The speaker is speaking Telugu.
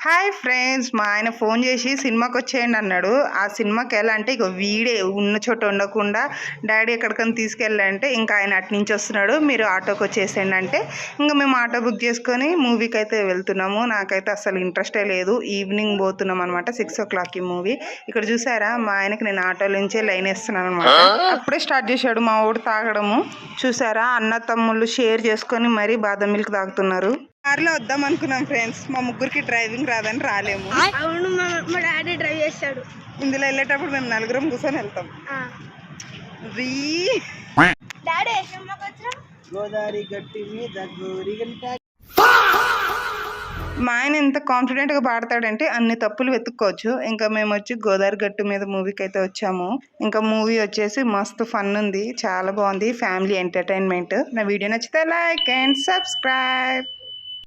హాయ్ ఫ్రెండ్స్, మా ఆయన ఫోన్ చేసి సినిమాకి వచ్చేయండి అన్నాడు. ఆ సినిమాకి ఎలా అంటే ఇక వీడే ఉన్న చోట ఉండకుండా డాడీ ఎక్కడికైనా తీసుకెళ్ళాలంటే ఇంకా ఆయన అటు నుంచి వస్తున్నాడు, మీరు ఆటోకి వచ్చేసేయండి అంటే ఇంకా మేము ఆటో బుక్ చేసుకొని మూవీకి అయితే వెళ్తున్నాము. నాకైతే అసలు ఇంట్రెస్టే లేదు. ఈవినింగ్ పోతున్నాం అనమాట, 6 o'clock మూవీ. ఇక్కడ చూసారా మా ఆయనకి నేను ఆటోలో నుంచే లైన్ వేస్తున్నాను అనమాట. అప్పుడే స్టార్ట్ చేశాడు మా ఊడు తాగడము. చూసారా, అన్న తమ్ముళ్ళు షేర్ చేసుకొని మరీ బాదం మిల్క్ తాగుతున్నారు. కార్లో వద్దాం అనుకున్నాం ఫ్రెండ్స్, మా ముగ్గురికి డ్రైవింగ్ రాదని రాలేము. అవును, మా డాడీ డ్రైవ్ చేస్తాడు. ఇందులో వెళ్ళేటప్పుడు మేము నలుగురం కూర్చొని వెళ్తాం. డాడీ గోదావరి గట్టి మీద గోరిగంట. మా ఆయన ఎంత కాన్ఫిడెంట్గా పాడతాడంటే అన్ని తప్పులు వెతుక్కోవచ్చు. ఇంకా మేము వచ్చి గోదావరి గట్టు మీద మూవీకి అయితే వచ్చాము. ఇంకా మూవీ వచ్చేసి మస్తు ఫన్ ఉంది, చాలా బాగుంది, ఫ్యామిలీ ఎంటర్టైన్మెంట్. నా వీడియో నచ్చితే లైక్ అండ్ సబ్స్క్రైబ్.